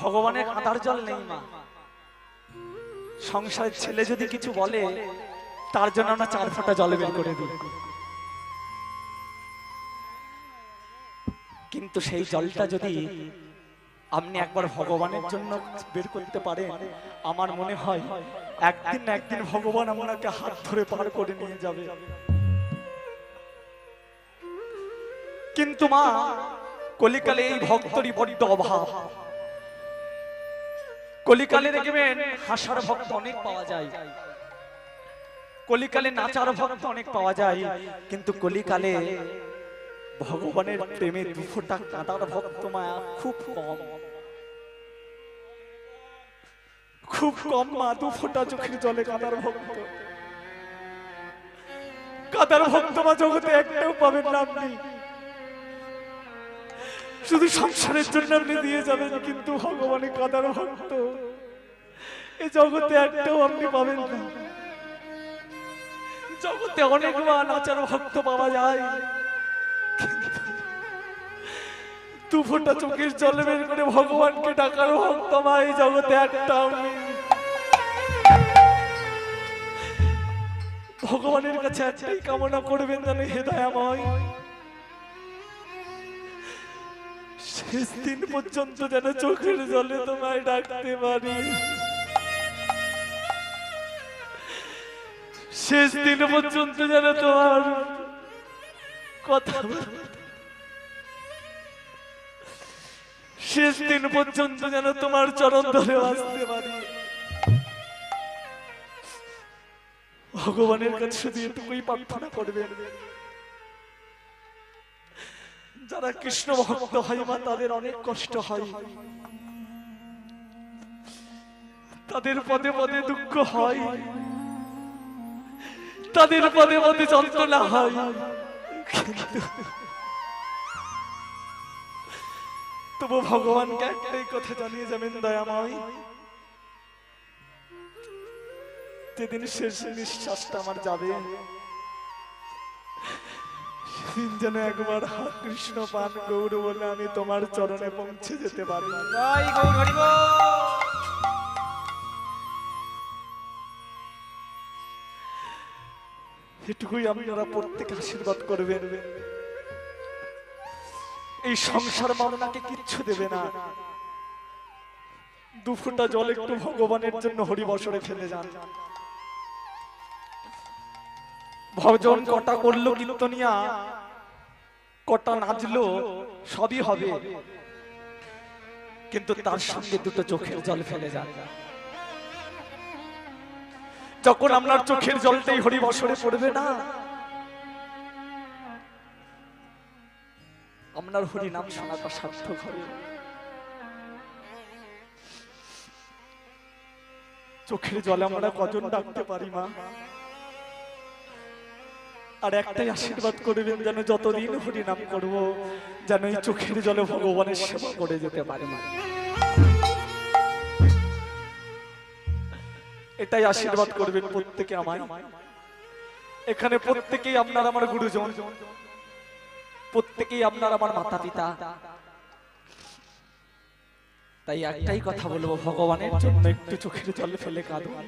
ভগবানের কাঁদার জল নেই মা। সংসারের ছেলে যদি কিছু বলে তার জন্য আমরা 4 ফোঁটা জল বের করে দিই, কিন্তু সেই জলটা যদি আপনি একবার ভগবানের জন্য বের করতে পারেন, আমার মনে হয় একদিন না একদিন ভগবান আপনাকে হাত ধরে পার করে নিয়ে যাবে। কিন্তু মা, কলিকালে এই ভক্তরই বড্ড অভাব। কলিকালে দেখবেন হাসার ভক্ত অনেক পাওয়া যায়, কলিকালে নাচার ভক্ত অনেক পাওয়া যায়, কিন্তু কলিকালে ভগবানের প্রেমে 2 ফোঁটা কাঁদার ভক্ত মা খুব কম, খুব কম মা। 2 ফোঁটা চোখের জলে কাঁদার ভক্ত, কাঁদার ভক্ত মা জগতে একটাও পাবেন না আপনি। শুধু সংসারের জন্য আপনি দিয়ে যাবেন, কিন্তু ভগবানের কাঁদার ভক্ত এই জগতে একটাও আপনি পাবেন না। জগতে অনেক মা নাচার ভক্ত পাওয়া যায়, 2 ফোঁটা চোখের জল বের করে ভগবানকে ডাকার ভক্ত মা এই জগতে একটাও নেই। ভগবানের কাছে একটাই কামনা করবেন, জানে হে দয়াময়, শেষ দিন পর্যন্ত যেন চোখের জলে তোমায় ডাকতে পারি, শেষ দিন পর্যন্ত যেন তোমার কথা, শেষ দিন পর্যন্ত যেন তোমার চরণ ধরে আসতে পারি। ভগবানের কাছে শুধু এটুকুই প্রার্থনা করবেন, যারা কৃষ্ণ ভক্ত হয় মা তাদের অনেক কষ্ট হয়, তাদের পদে পদে দুঃখ হয়, তাদের পদে পদে যন্ত্রণা হয়, তবু ভগবানকে একটাই কথা জানিয়ে যাবেন, দয়াময়, যেদিন শেষ নিঃশ্বাসটা আমার যাবে সেদিন যেন একবার কৃষ্ণ পান গৌর বলে আমি তোমার চরণে পৌঁছে যেতে পারি। এটুকুই আপনারা প্রত্যেকে আশীর্বাদ করবেন। এই সংসার মামলাকে কিচ্ছু দেবে না, 2 ফোঁটা জল একটু ভগবানের জন্য হরিবসরে ফেলে যান। ভজন কটা করলো কীর্তনিয়া, কটা নাচলো, সবই হবে, কিন্তু তার সঙ্গে 2টো চোখের জল ফেলে যান। যখন আপনার চোখের জলটাই হরিবসরে পড়বে না, আপনার হরি নাম শোনাটা সার্থক হবে। চোখের জলে আমরা কজন ডাকতে পারি মা? আর একটাই আশীর্বাদ করবেন, যেন যতদিন হরি নাম করব যেন এই চোখের জলে ভগবানের সেবা করে যেতে পারি মা। এটাই আশীর্বাদ করবেন প্রত্যেকে আমায়। এখানে প্রত্যেকেই আপনার আমার গুরুজন, প্রত্যেকেই আপনার আমার মাতা পিতা, তাই একটাই কথা বলবো, ভগবানের জন্য একটু চোখের জল ফেলে কাঁদুন,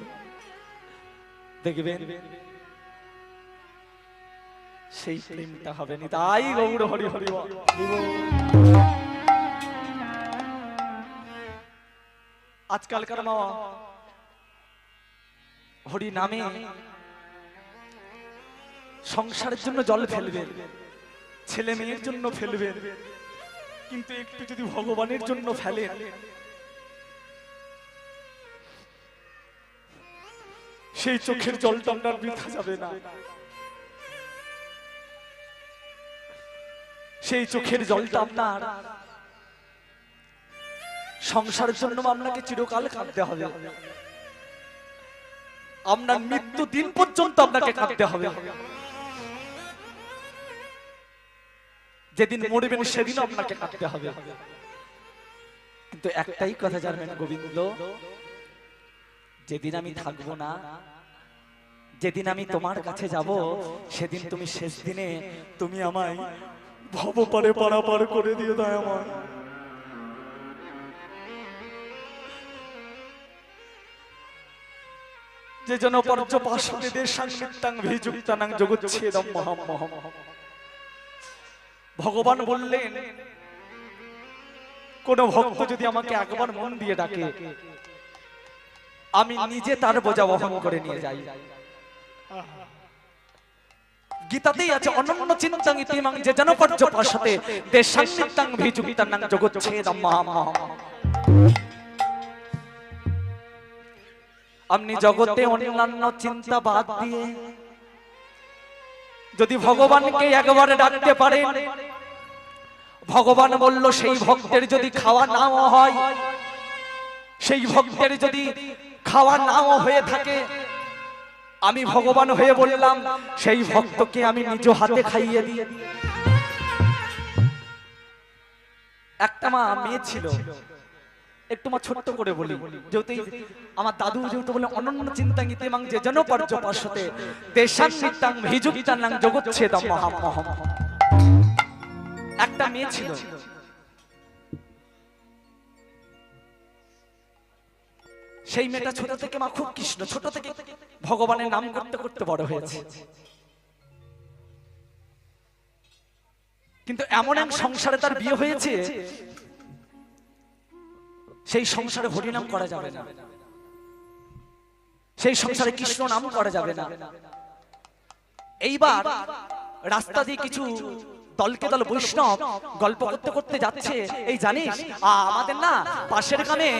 দেখবেন সেই প্রেমটা হবে না। তাই গৌর হরি হরি বল। আজকালকার মা হরি নামে সংসারের জন্য জল ফেলবেন, ছেলে মেয়ের জন্য ফেলবেন, কিন্তু একটু যদি ভগবানের জন্য ফেলেন, সেই চোখের জলটা আপনার বৃথা যাবে না। সেই চোখের জলটা আপনার সংসারের জন্য আপনাকে চিরকাল কাঁদতে হবে, আপনার মৃত্যু দিন পর্যন্ত আপনাকে কাঁদতে হবে। যেদিন মরবেন সেদিন আপনাকে কাঁদতে হবে। কিন্তু একটাই কথা জানবেন গোবিন্দ, যেদিন আমি থাকবো না, যেদিন আমি তোমার কাছে যাব, সেদিন তুমি শেষ দিনে তুমি আমায় ভব পারে পারাপার করে দিয়ে দাও আমায়। যে জন পর্য পাশে দেশাং নিত্যাং ভিযুক্তানাং জগচ্ছেদম মহাম মহম। ভগবান বললেন কোন ভক্ত যদি আমাকে একবার মন দিয়ে ডাকে আমি নিজে তার বোঝা বহন করে নিয়ে যাই। গীতাতেই আছে অনন্য চিন্তাং ইতিমাং যে জন পর্য পাশে দেশাং নিত্যাং ভিযুক্তানাং জগচ্ছেদম মহাম মহম। আপনি জগতে অন্যান্য চিন্তা বাদ দিয়ে যদি ভগবানকে একবারে ডাকতে পারেন, ভগবান বলল সেই ভক্তের যদি খাওয়া নাও হয়, সেই ভক্তের যদি খাওয়া নাও হয়ে থাকে, আমি ভগবান হয়ে বললাম সেই ভক্তকে আমি নিজ হাতে খাইয়ে দিই। একটা মা মেয়ে ছিল, একটু মা ছোট্ট করে বলি, যেহেতু আমার দাদু যেহেতু বলে অনন্য চিন্তাং ইতিমাং যে জন পর্য পাশে দেশাং নিত্যাং ভিযুক্তানাং জগচ্ছেদম মহাম মহম। একটা মেয়ে ছিল, সেই মেয়েটা ছোট থেকে মা খুব কৃষ্ণ, ছোট থেকে ভগবানের নাম করতে করতে বড় হয়েছে। কিন্তু এমন এক সংসারে তার বিয়ে হয়েছে, সেই সংসারে হরিনাম করা যাবে না, সেই সংসারে কৃষ্ণ নাম করা যাবে না। এইবার রাস্তা দিয়ে কিছু দলকে দল বৈষ্ণব গল্প করতে করতে যাচ্ছে, এই জানিস আমাদের না পাশের গ্রামে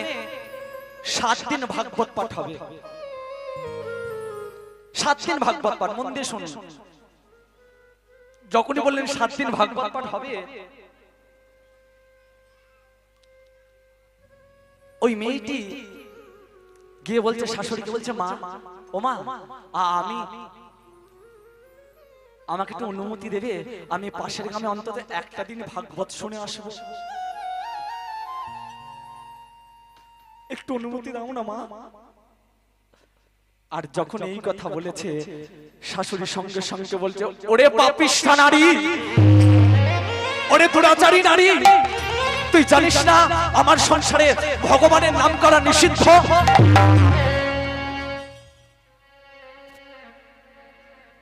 7 দিন ভাগবত পাঠ হবে। 7 দিন ভাগবত পাঠ, মন দিয়ে শুনুন। যখনই বললেন 7 দিন ভাগবত পাঠ হবে, ওই মেয়েটি গিয়ে বলছে শাশুড়িকে, বলছে মা, ও মা আমি আমাকে একটু অনুমতি দেবে, আমি পাশের গ্রামে অন্তত একটা দিন ভাগবত শুনে আসবো, একটু অনুমতি দাও না মা। আর যখন এই কথা বলেছে, শাশুড়ি সঙ্গে সঙ্গে বলছে ওরে পাপিষ্ঠা নারী, ওরে দুরাচারী নারী, তুই জানিস না আমার সংসারে ভগবানের নাম করা নিষিদ্ধ?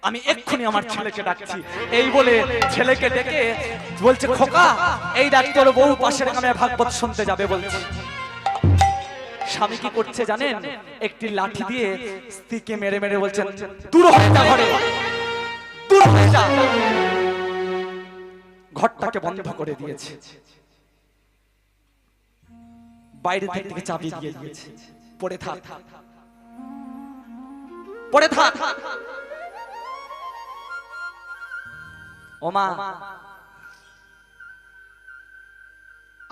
আমি এক্ষুনি আমার ছেলেকে ডাকছি। এই বলে ছেলেকে ডেকে বলছে খোকা, এই দেখ তোর বউ পাশের গ্রামে ভাগবত শুনতে যাবে বলছে। স্বামী কি করছে জানেন? একটি লাঠি দিয়ে স্ত্রীকে মেরে মেরে বলছেন দূর হয়ে যা ঘরে, দূর হয়ে যা। ঘরটাকে বন্ধ করে দিয়েছে, বাইরে থেকে চাবি দিয়ে দিয়েছে, পড়ে থাক, পড়ে থাক। ওমা,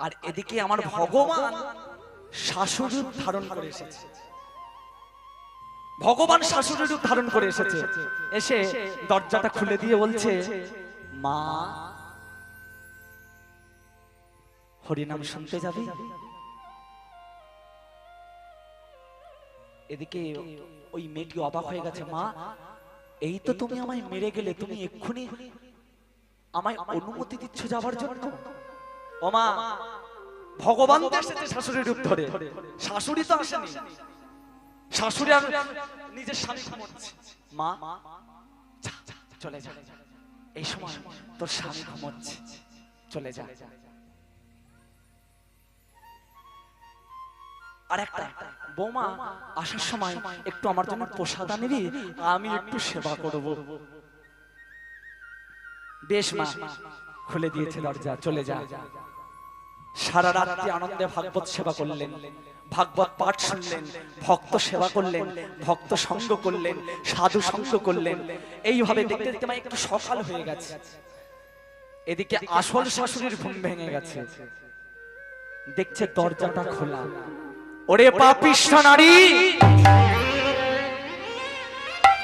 আর এদিকে আমার ভগবান শাশুড়ি রূপ ধারণ করে এসেছে, ভগবান শাশুড়ি রূপ ধারণ করে এসেছে। এসে দরজাটা খুলে দিয়ে বলছে মা, হরিনাম শুনতে যাবি? এদিকে ওই মেয়েটি অবাক হয়ে গেছে, মা এই তো তুমি আমায় মেরে গেলে, তুমি এক্ষুনি আমায় অনুমতি দিচ্ছ যাবার জন্য? ও মা, ভগবান তো এসেছে শাশুড়ি রূপ ধরে, শাশুড়ি তো আসেনি। শাশুড়ি আর নিজের স্বামী ঘুমোচ্ছে। মা চলে যা, এই সময় তোর স্বামী ঘুমোচ্ছে, চলে যা। আর একটা বৌমা, আসার সময় একটু আমার জন্য প্রসাদ আনবি, আমি একটু সেবা করব। বেশ মা, খুলে দিয়েছে দরজা, চলে যা। সারা রাত্রি আনন্দে ভাগবত সেবা করলেন, ভাগবত পাঠ শুনলেন, ভক্ত সেবা করলেন, ভক্ত সঙ্গ করলেন, সাধু সঙ্গ করলেন। এইভাবে দেখতে দেখতে মা একটু সকাল হয়ে গেছে। এদিকে আসল শাশুড়ির ঘুম ভেঙে গেছে, দেখছে দরজাটা খোলা। ওরে পাপিষ্ঠা নারী,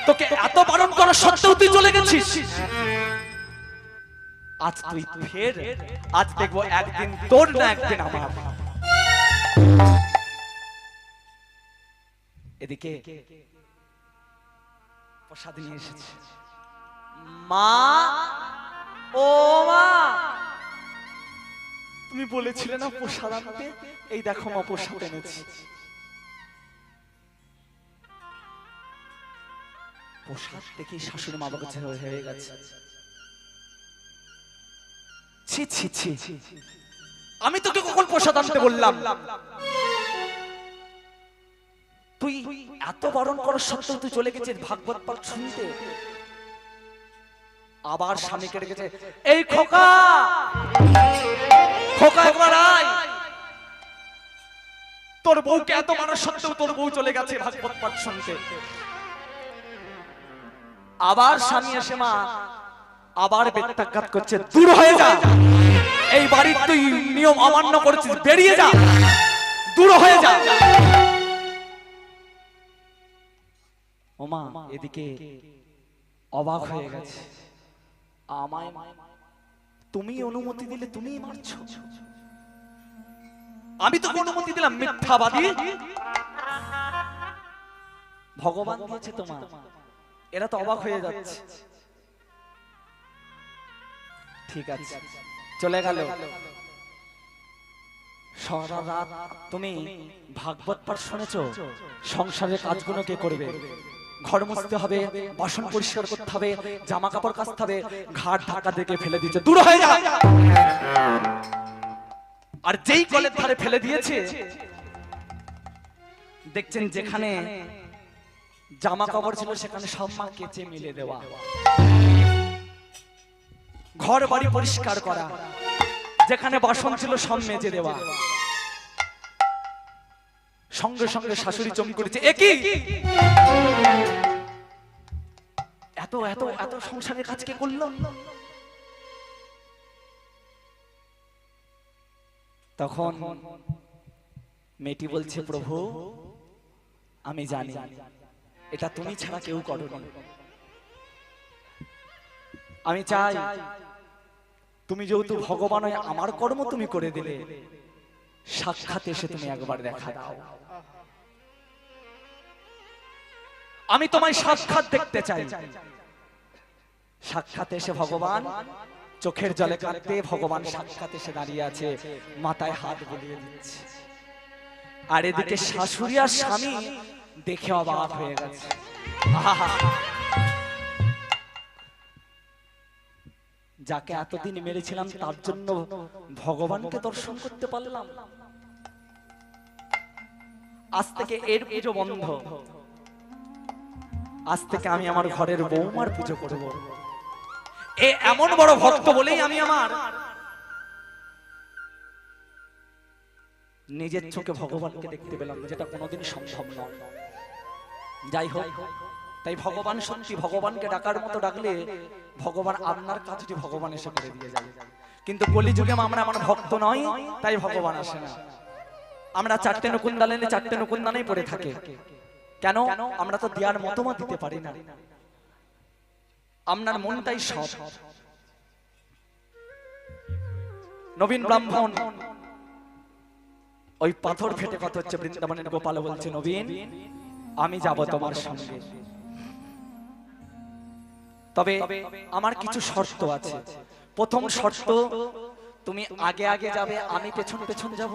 তোকে এত বারণ করা সত্ত্বেও তুই চলে গেছিস। আজ তুই ফের, আজ দেখবো একদিন তোর না একদিন আমার। এদিকে প্রসাদ নিয়ে এসেছে। মা, ও মা, তুমি বলেছিলে না প্রসাদ আনতে, এই দেখো মা প্রসাদ এনেছি। পোশাক দেখে শাশুড়ি মা বাবা হয়ে গেছে। ছি ছি ছি, আমি তোকে কখন পোশাক আনতে বললাম? তুই এত বারণ করার সত্ত্বেও তুই চলে গেছিস ভাগবত পাঠ শুনতে। আবার স্বামীকে রেখেছে, এই খোকা খোকা একবার আয়। তোর বউকে এত মানার সত্ত্বেও তোর বউ চলে গেছে ভাগবত পাঠ শুনতে। আবার স্বামী এসে মা আবার বেত্যাঘাত করছে, দূর হয়ে যা, এই বাড়ির তুই নিয়ম অমান্য করেছিস, বেরিয়ে যা, দূর হয়ে যা। ওমা এদিকে অবাক হয়ে গেছে, আমায় তুমি অনুমতি দিলে তুমিই মারছো, আমি তো অনুমতি দিলাম? মিথ্যাবাদী, ভগবান দিয়েছে তোমার। এরা তো অবাক হয়ে যাচ্ছে। ঠিক আছে, চলে গেল। সারা রাত তুমি ভাগবত পাঠ শুনেছো। সংসারের কাজগুলো কে করবে? ঘর মুছতে হবে, বাসন পরিষ্কার করতে হবে, জামা কাপড় কাচতে হবে, ঘাট ঢাকা থেকে ফেলে দিয়েছে, দূর হয়ে যা। আর যেই কলের ধারে ফেলে দিয়েছে, দেখছেন যেখানে জামা কাপড় ছিল সেখানে সব মা কেচে মিলে দেওয়া, ঘর বাড়ি পরিষ্কার করা, যেখানে বাসন ছিল সব মেজে দেওয়া। সঙ্গে সঙ্গে শাশুড়ি চমকে করেছে, একই এত এত এত সংসারের কাজ কে করলো? তখন মেয়েটি বলছে, প্রভু আমি জানি এটা তুমি ছাড়া কেউ করোনি। আমি চাই তুমি যেহেতু ভগবান হয়ে আমার কর্ম তুমি করে দিলে, সাক্ষাৎ এসে তুমি একবার দেখা দাও। আমি তোমায় সাক্ষাৎ দেখতে চাই। সাক্ষাৎ এসে ভগবান চোখের জলে কাঁদতে, ভগবান সাক্ষাৎ এসে দাঁড়িয়ে আছে, মাথায় হাত বুলিয়ে দিচ্ছে। আর এদিকে শাশুড়ি আর স্বামী দেখে অবাক হয়ে গেছে। যাকে এতদিন মেরেছিলাম তার জন্য ভগবানকে দর্শন করতে পারলাম। আজ থেকে এর পুজো বন্ধ। আজ থেকে আমি আমার ঘরের বৌমার পুজো করব। এ এমন বড় ভক্ত বলেই আমি আমার নিজের চোখে ভগবানকে দেখতে পেলাম, যেটা কোনোদিন সম্ভব নয়। যাই হোক, তাই ভগবান সত্যি, ভগবানকে ডাকার মতো ডাকলে ভগবান আপনার কাজটি ভগবান এসে করে দিয়ে যাবে। কিন্তু কলিযুগে আমরা এমন ভক্ত নয়, তাই ভগবান আসে না। আমরা চারটে নকুন্দালেনে চারটে নকুন্দানেই পড়ে থাকে। কেন? আমরা তো দেওয়ার মতমা দিতে পারি না। আপনার মনটাই সব। নবীন ব্রাহ্মণ ওই পাথর ফেটে কথা হচ্ছে, বৃন্দাবনের গোপাল বলছে, নবীন আমি যাব তোমার সঙ্গে, তবে আমার কিছু শর্ত আছে। প্রথম শর্ত, তুমি আগে আগে যাবে, আমি পেছন পেছন যাব।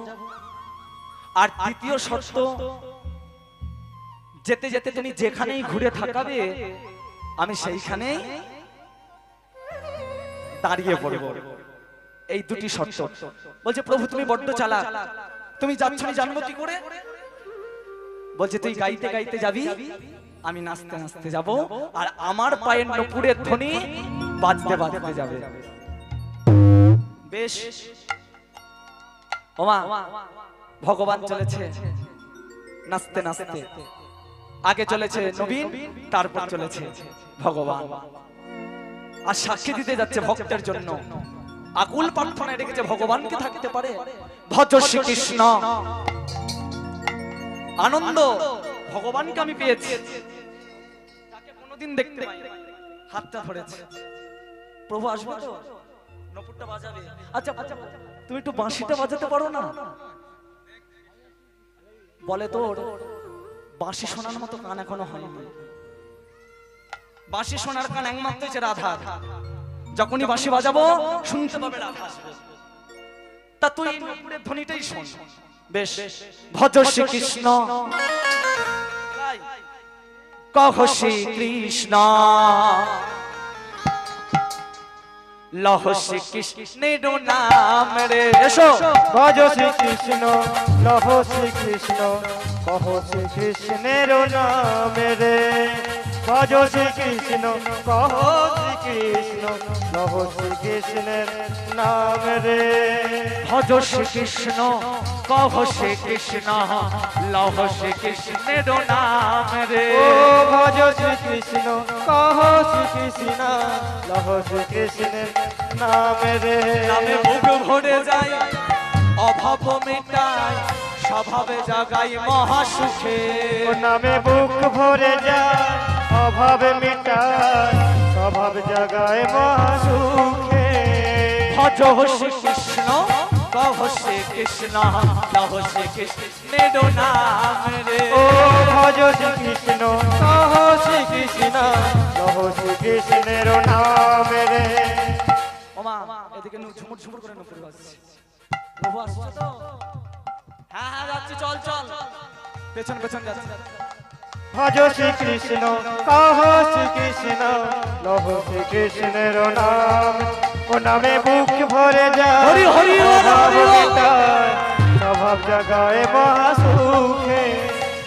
আর দ্বিতীয় শর্ত, যেতে যেতে তুমি যেখানেই ঘুরে থাকাবে আমি সেইখানেই দাঁড়িয়ে পড়ব। এই দুটি শর্ত। বলছে, প্রভু তুমি বড্ড চালাক, তুমি যাচ্ছ আমি জানবো কি করে? বলছে, তুই গাইতে গাইতে যাবি, আমি নাচতে নাচতে যাব, আর আমার পায়ের নপুরের ধ্বনি বাজতে বাজতে যাবে। বেশ। ওমা ভগবান চলেছে নাচতে নাচতে, আগে চলেছে নবীন, তারপর চলেছে ভগবান। আর সাক্ষী দিতে যাচ্ছে ভক্তের জন্য, আকুল প্রার্থনায় রেখেছে, ভগবানকে থাকতে পারে। ভজ শ্রীকৃষ্ণ, আনন্দ, ভগবানকে আমি পেয়েছি, তাকে কোনোদিন দেখতে পাই। হাতটা ধরেছে, প্রভু আসবে তো, নপুরটা বাজাবে। আচ্ছা তুমি একটু বাঁশিটা বাজাতে পারো না? বলে, তোর বাঁশি শোনার মতো কান এখনো হয়নি। বাঁশি শোনার কান একমাত্র হচ্ছে রাধা। যখনই বাঁশি বাজাবো শুনতে পাবে রাধা। তা তুই নপুরের ধ্বনিটাই শোন। বেশ, ভজ শ্রীকৃষ্ণ। কহ শ্রী কৃষ্ণ লহ শ্রী কৃষ্ণের নাম রে এসো ভজ শ্রী কৃষ্ণ লহ শ্রী কৃষ্ণ কহ শ্রী কৃষ্ণের নাম রে ভজ শ্রী কৃষ্ণ কহ শ্রী কৃষ্ণ লহ শ্রী কৃষ্ণের নাম রে ভজ শ্রী কৃষ্ণ কহ শ্রী কৃষ্ণ লহ শ্রী কৃষ্ণের নাম রে ও ভজ শ্রী কৃষ্ণ কহ শ্রী কৃষ্ণ লহ শ্রী কৃষ্ণের নাম রে নামে বুক ভরে যায় অভাব মেটায় স্বভাবে জাগাই মহাসুখে ও নামে বুক ভরে যায় অভাব মিটায় স্বভাব জাগায় মহাসুখে ভজ শ্রী কৃষ্ণ কহ শ্রী কৃষ্ণ লহ শ্রী কৃষ্ণের নাম রে ও ভজ শ্রী কৃষ্ণ কহ শ্রী কৃষ্ণ লহ শ্রী কৃষ্ণের নাম রে ওমা এদিকে ঝুমুর ঝুমুর করে নুপুর বাজছে প্রভু আসছে তো হ্যাঁ হ্যাঁ যাচ্ছি চল চল পেছন পেছন যাচ্ছি ভজ শ্রী কৃষ্ণ কহ শ্রী কৃষ্ণ লহ শ্রী কৃষ্ণের নাম ও নামে বুক ভরে যায় হরি হরি বল, অভাব হরি বল। মিটায় স্বভাব জাগায় মহাসুখে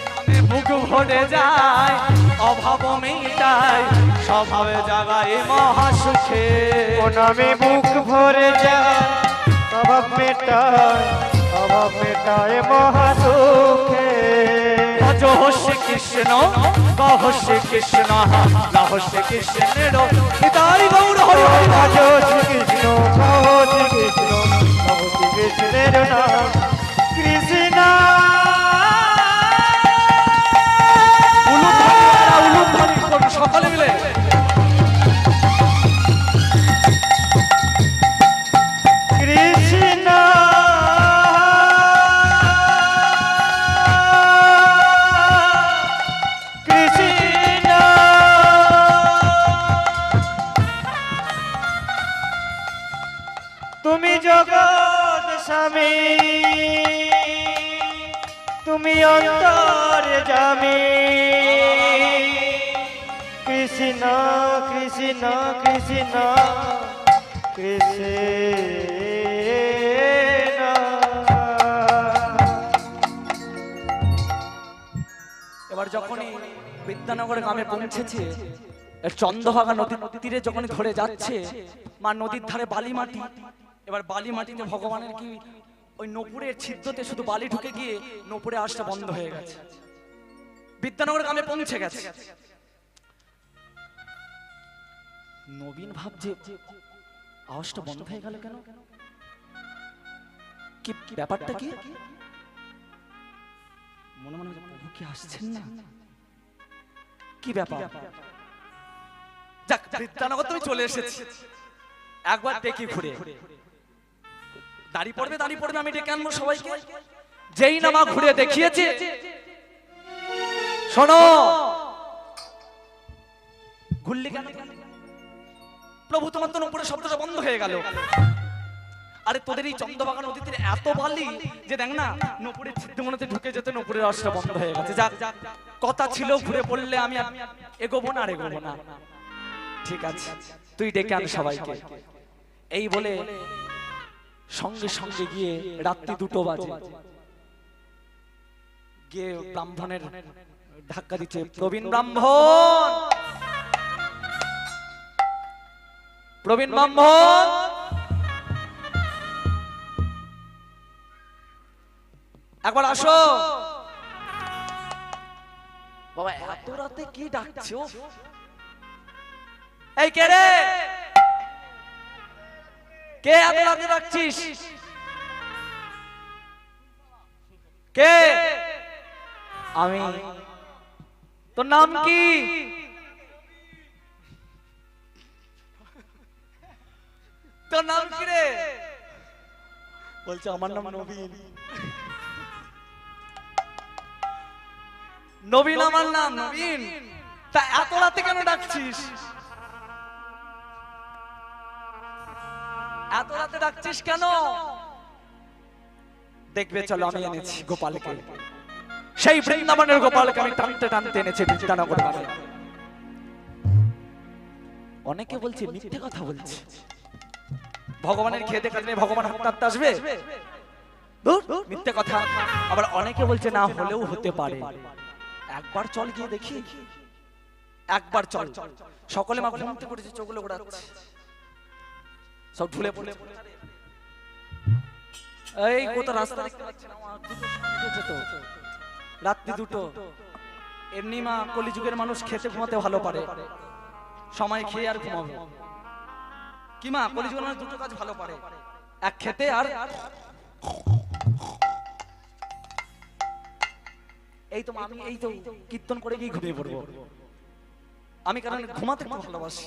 নামে বুক ভরে যায় অভাব মেটায় স্বভাবে জাগায় মহাসুখে ও নামে বুক ভরে যায় অভাব মেটায় মহাসুখে ভজ শ্রী কৃষ্ণ কহ শ্রী কৃষ্ণ লহ শ্রী কৃষ্ণের নিতাই গৌর হরি হরি বল। ভজ শ্রী কৃষ্ণ কহ শ্রী কৃষ্ণ লহ শ্রী কৃষ্ণের নাম কৃষ্ণ উলুধ্বনি করুন সকলে মিলে কৃষ্ণ কৃষ্ণ তুমি জগৎ স্বামী তুমি অন্তর জামি কৃষ্ণ কৃষ্ণ কৃষ্ণ এবার যখনই বিদ্যানগর গ্রামে পৌঁছেছে এর চন্দ্রভাগা নদীর তীরে যখনই ধরে যাচ্ছে মা নদীর ধারে বালি মাটি এবার বালি মাটিতে ভগবানের কি ওই নপুরের ছিদ্রতে শুধু বালি ঢুকে গিয়ে নপুরে আশটা বন্ধ হয়ে গেছে বিদ্যানগর গ্রামে পৌঁছে গেছে নবীন ভাবছে আওয়াজটা বন্ধ হয়ে গেল কেন কি ব্যাপারটা কি মনে মনে প্রভু কি আসছেন না কি ব্যাপার যাক বিদ্যানগর তুমি চলে এসেছি একবার দেখি ঘুরে দাঁড়িয়ে পড়বে আমি ডেকে আনবো সবাইকে যেই না মা ঘুরে দেখিয়েছে শোনো ঘুরলি কেন প্রভু তোমার তো উপরে শব্দটা বন্ধ হয়ে গেল আরে তোদের এই চন্দ্রভাগা নদীতে এত বালি যে দেখ না নপুরের ছিদ্রমনেতে ঢুকে যেতে নপুরের রাস্তা বন্ধ হয়ে গেছে যাক কথা ছিল ঘুরে পড়লে আমি এগোবো না আর এগোবো না ঠিক আছে তুই ডেকে আন সবাইকে এই বলে সঙ্গে সঙ্গে গিয়ে রাত্রি 2টো বাজে গিয়ে ব্রাহ্মণের ধাক্কা দিচ্ছে প্রবীণ ব্রাহ্মণ একবার আসো বাবা এত রাতে কি ডাকছো এই কে রে কে এত রাতে ডাকছিস কে আমি তোর নাম কি তোর নাম কি রে বলছে আমার নাম নবীন নবীন আমার নাম নবীন তা এত রাতে কেন ডাকছিস এত রাতে ডাকছিস কেন দেখবে চলো আমি এনেছি গোপালকে সেই বৃন্দাবনের গোপালকে আমি টানতে টানতে এনেছি বিদ্যানগর গ্রামে। অনেকে বলছে মিথ্যে কথা বলছে, ভগবানের খেতে কাটলে ভগবান হাঁটতে আসবে, ধুর, মিথ্যে কথা। আবার অনেকে বলছে না হলেও হতে পারে, একবার চল গিয়ে দেখি, একবার চল। সকলে মা ঘুমতে করেছে, চোখগুলো ঘোরাচ্ছে, সব ঢুলে পড়েছে। এই কত রাস্তা দেখতে পাচ্ছি না, দুটো সময় হয়েছে তো, রাত্রি দুটো। এমনি মা কলিযুগের মানুষ খেতে ঘুমাতে ভালো পারে, সময় খেয়ে আর ঘুমাবে কি মা? কলিযুগের মানুষ দুটো কাজ ভালো পারে, এক খেতে আর এই তো আমি এই তো কীর্তন করে গিয়ে ঘুমিয়ে পড়বো আমি, কারণ ঘুমাতে খুব ভালোবাসি।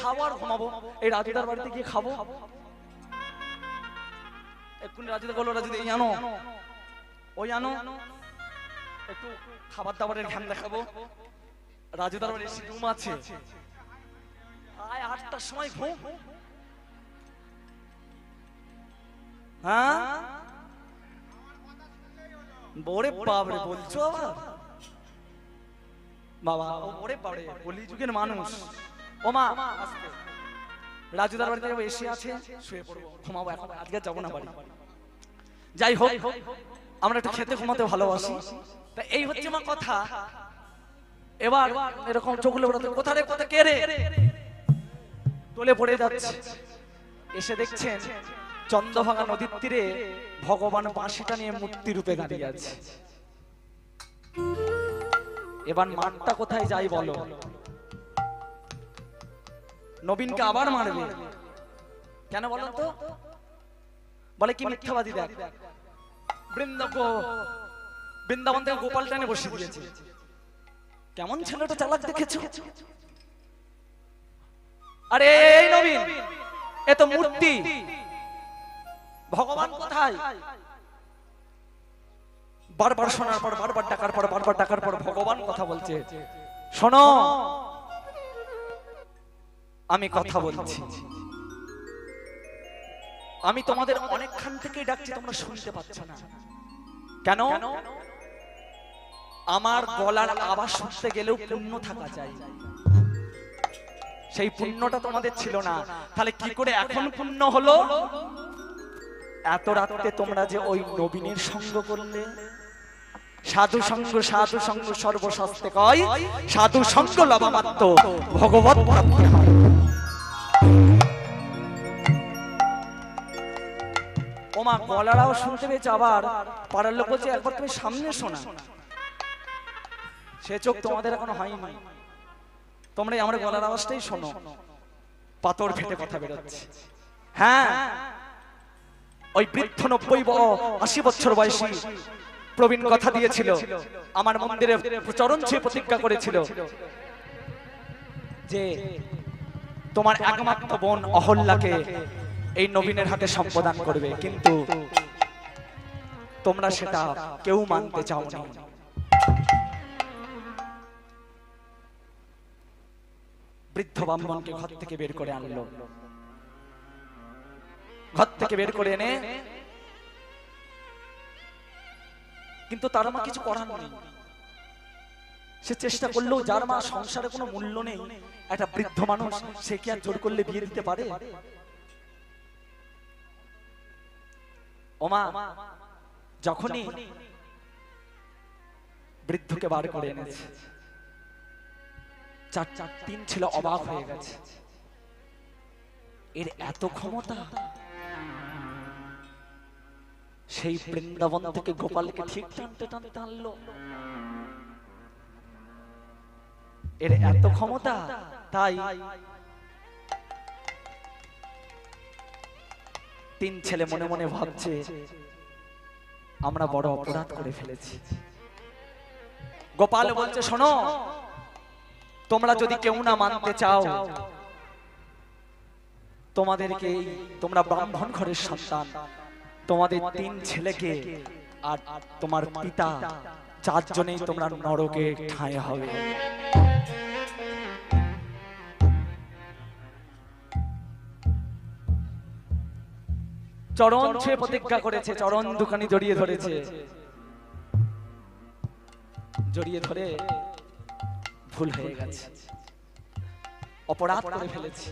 খাবো আর ঘুমাবো। এই রাজুদার বাড়িতে গিয়ে খাবো, এক্ষুনি রাজুদা বললো রাজুদা এই আনো ওই আনো, একটু খাবার দাবারের ধ্যান দেখাবো। রাজুদার বাড়ি এসে রুম আছে, 8টার সময় ঘুম। হ্যাঁ ওরে বাবরে বলছো বাবা, ওরে বাবরে কলিযুগের মানুষ। ও মা রাজুদার বাড়িতে এসে আছে, শুয়ে পড়বো, ঘুমাবো, এখন আজকে যাবো না বাড়ি। যাই হোক, আমরা একটু খেতে ঘুমাতে ভালোবাসি, তা এই হচ্ছে মা কথা। এবার এরকম চোখগুলো কোথা রে, কোথা কে রে, তোলে পড়ে যাচ্ছে। এসে দেখছেন চন্দ্রভাগা নদীর তীরে ভগবান বাঁশিটা নিয়ে মূর্তি রূপে দাঁড়িয়ে আছে। এবার মারটা কোথায় যাই বলো? নবীনকে আবার মারবে কেন বলো তো? বলে কি মিথ্যাবাদী, দেখ বৃন্দাবন থেকে গোপাল টানে বসে দিয়েছে। কেমন ছেলেটা চালাক দেখেছো? আরে এই নবীন, এ তো মূর্তি, ভগবান কোথায়? বারবার শোনার পর, বারবার ডাকার পর, বারবার ডাকার পর ভগবান কথা বলছে। শোনো, আমি কথা বলছি, আমি তোমাদের অনেকক্ষণ থেকেই ডাকছি, তোমরা শুনতে পাচ্ছ না কেন? আমার গলার আওয়াজ শুনতে গেলেও পুণ্য থাকা চাই, সেই পুণ্যটা তোমাদের ছিল না। তাহলে কি করে এখন পুণ্য হলো? এত রাতে তোমরা যে ওই নবীনের সঙ্গ করলে, সাধু সঙ্গ, সাধু সঙ্গ সর্বশাস্ত্রে কয়, সাধু সঙ্গ লবামাত্র ভগবত প্রাপ্তি হয়। ওমা গলারাও শুনতে পেয়েছে, আবার পাড়ার লোক বলছে একবার তুমি সামনে শোনা। সে চোখ তোমাদের এখনো হয়নি, তোমরা আমার গলার আওয়াজটাই শোনো, পাথর ফেটে কথা বেরোচ্ছে। হ্যাঁ, ওই বৃদ্ধ 90-80 বছর বয়সী প্রবীণ কথা দিয়েছিল, আমার মন্দিরে চরণ ছুঁয়ে প্রতিজ্ঞা করেছিল যে তোমার একমাত্র বোন অহল্যাকে এই নবীনের হাতে সম্প্রদান করবে, কিন্তু তোমরা সেটা কেউ মানতে চাওনি। বৃদ্ধ ব্রাহ্মণকে ঘর থেকে বের করে আনলো, ঘর থেকে বের করে এনে, কিন্তু তার মা কিছু করার নেই। সে চেষ্টা করলেও, যার মা সংসারে কোনো মূল্য নেই, একটা বৃদ্ধ মানুষ, সে কি আর জোর করলে বিয়ে দিতে পারে? ওমা যখনই বৃদ্ধকে বার করে এনেছে, তিন ছিল অবাক হয়ে গেছে, এর এত ক্ষমতা! সেই বৃন্দাবন থেকে গোপালকে ঠিক টানতে টানতে আনলো, এর এত ক্ষমতা! তাই তিন ছেলে মনে মনে ভাবছে আমরা বড় অপরাধ করে ফেলেছি। গোপাল বলছে শোনো, তোমরা যদি কেউ না মানতে চাও, তোমাদেরকে, তোমরা ব্রাহ্মণ ঘরের সন্তান, তোমাদের তিন ছেলেকে আর তোমার পিতা, চারজনেই তোমরা নরকে ঠাঁই হবে। চরণ ছুঁয়ে প্রতিজ্ঞা করেছে, চরণ দুখানি জড়িয়ে ধরেছে। জড়িয়ে ধরে ভুল হয়ে গেছে, অপরাধ করে ফেলেছি,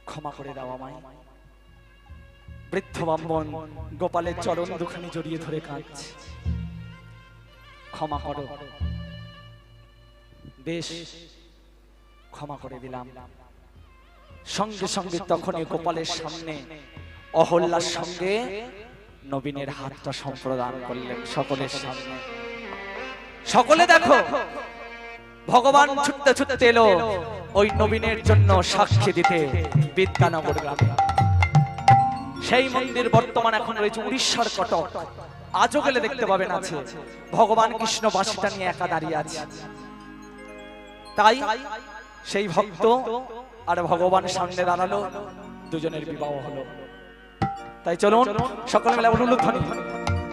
ক্ষমা করে দাও আমায়। বৃদ্ধ ব্রাহ্মণ গোপালের চরণ দুখানি জড়িয়ে ধরে কাঁদছে, ক্ষমা করো। বেশ, ক্ষমা করে দিলাম। সঙ্গে সঙ্গে তখনই গোপালের সামনে অহল্যার সঙ্গে নবীনের হাতটা সম্প্রদান করলেন সকলের সামনে। সকলে দেখো, ভগবান ছুটতে ছুটতে এলো ওই নবীনের জন্য সাক্ষী দিতে বিদ্যানগর গ্রামে। সেই মন্দির বর্তমান এখন রয়েছে উড়িষ্যার কটক। আজও গেলে দেখতে পাবেন আছে ভগবান কৃষ্ণ বাঁশিটা নিয়ে একা দাঁড়িয়ে আছে। তাই সেই ভক্ত আর ভগবান সামনে দাঁড়ালো, দুজনের বিবাহ হলো। তাই চলুন সকলে মিলে উলুধ্বনি।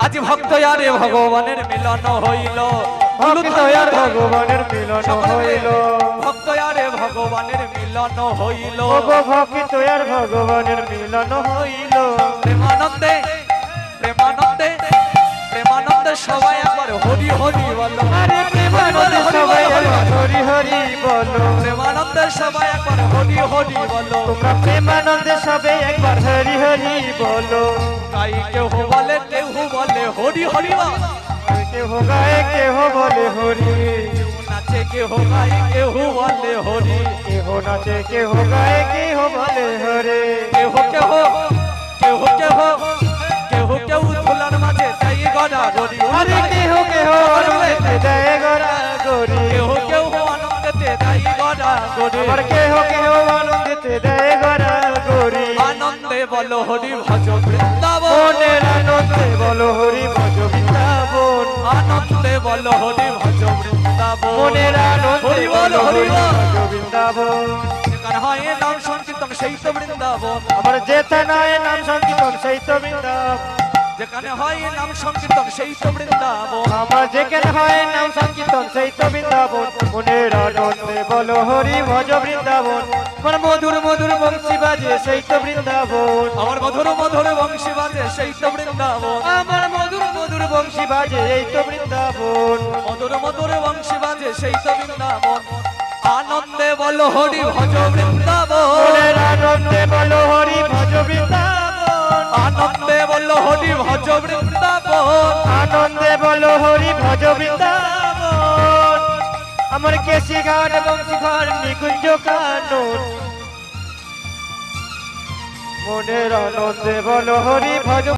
আজ ভক্ত আরে ভগবানের মিলন হইল, ভক্ত আর ভগবানের মিলন হইল, ভক্ত আরে ভগবানের মিলন হইল, ভক্ত আর ভগবানের মিলন হইল। প্রেমানন্দে প্রেমানন্দে প্রেমানন্দে সবাই একবার হরি হরি বলো। আরে প্রেমানন্দে সবাই একবার হরি হরি বলো, প্রেমানন্দে সবাই একবার হরি হরি বলো। তোমরা প্রেমানন্দে সবাই একবার হরি হরি বলো। গাই কেউ বলে কেউ বলে হরি হরি বল, কেহ গায়ে কেহ বলে হরি, কেউ নাচে কেউ গাই কেউ বলে হরি, কেহ নাচে কেহ গায়ে কেহ বলে হরে। কেহ কেহ কেহ কেহ কেহ কেউ ধুলার মাঝে তাই গড়া গড়ি। আরে কেহ কেহ আনন্দেতে দেয় গড়া গড়ি, কেহ কেউ আনন্দেতে তাই গড়া গড়ি। আবার কেহ কেহ আনন্দেতে দেয় গড়া গড়ি। আনন্দে বলো হরি ভজ বৃন্দাবন, মনের আনন্দে বলো হরি ভজ বৃন্দাবন, আনন্দে বলো হরি ভজ বৃন্দাবন, মনের আনন্দে হরি বল বলো হরি হরি বল। ভজ বৃন্দাবন। যেখানে হয় নাম সংকীর্তন সেই তো বৃন্দাবন, আমার যেতে নয় নাম সংকীর্তন সেই তো বৃন্দাবন, যেখানে হয় নাম সংকীর্তন সেই তো বৃন্দাবন, আমার যেখানে হয় নাম সংকীর্তন সেই তো বৃন্দাবন। মনের আনন্দে বলো হরি ভজ বৃন্দাবন, আমার মধুর মধুর বংশী বাজে সেই তো বৃন্দাবন, আমার মধুর মধুর বংশী বাজে সেই তো বৃন্দাবন, আমার মধুর মধুর বংশী বাজে এই তো বৃন্দাবন, মধুর মধুর বংশী বাজে সেই তো বৃন্দাবন। আনন্দে বলো হরি ভজ বৃন্দাবন, মনের আনন্দে বলো হরি ভজ বৃন্দাবন, আনন্দে বলো হরি ভজ বৃন্দাবন, আনন্দে বলো হরি ভজ বৃন্দাবন। আমার কেশি ঘাট বংশী ঘর নিকুঞ্জ কানন, মনের আনন্দে বলো হরি ভজ